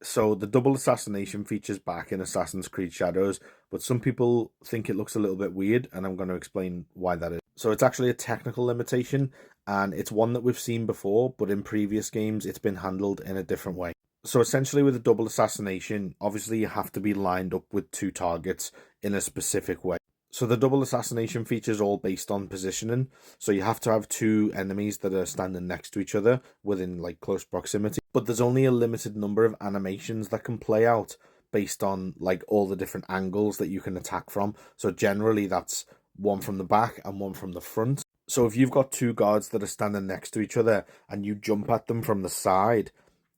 So the double assassination features back in Assassin's Creed Shadows, but some people think it looks a little bit weird, and I'm going to explain why that is. So it's actually a technical limitation, and it's one that we've seen before, but in previous games it's been handled in a different way. So essentially with a double assassination, obviously you have to be lined up with two targets in a specific way. So the double assassination feature is all based on positioning. So you have to have two enemies that are standing next to each other within like close proximity. But there's only a limited number of animations that can play out based on like all the different angles that you can attack from. So generally that's one from the back and one from the front. So if you've got two guards that are standing next to each other and you jump at them from the side,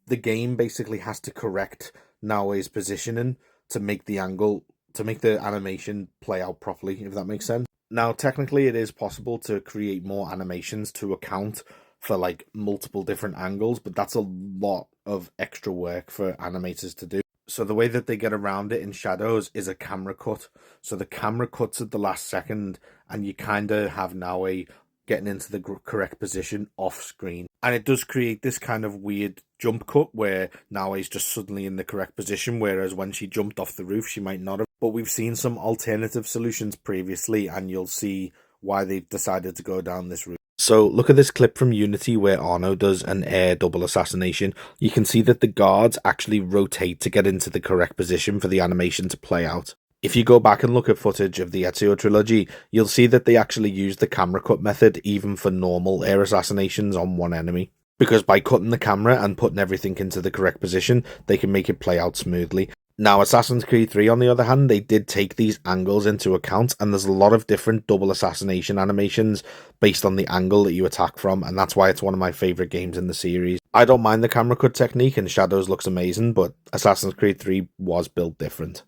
the game basically has to correct Naoe's positioning to make the animation play out properly, if that makes sense. Now, technically, it is possible to create more animations to account for like multiple different angles, but that's a lot of extra work for animators to do. So the way that they get around it in Shadows is a camera cut. So the camera cuts at the last second, and you kind of have Naoe getting into the correct position off screen. And it does create this kind of weird jump cut where Naoe's just suddenly in the correct position, whereas when she jumped off the roof, she might not have. But we've seen some alternative solutions previously, and you'll see why they've decided to go down this route. So look at this clip from Unity where Arno does an air double assassination. You can see that the guards actually rotate to get into the correct position for the animation to play out. If you go back and look at footage of the Ezio trilogy, you'll see that they actually use the camera cut method even for normal air assassinations on one enemy. Because by cutting the camera and putting everything into the correct position, they can make it play out smoothly. Now, Assassin's Creed 3, on the other hand, they did take these angles into account, and there's a lot of different double assassination animations based on the angle that you attack from, and that's why it's one of my favourite games in the series. I don't mind the camera cut technique, and Shadows looks amazing, but Assassin's Creed 3 was built different.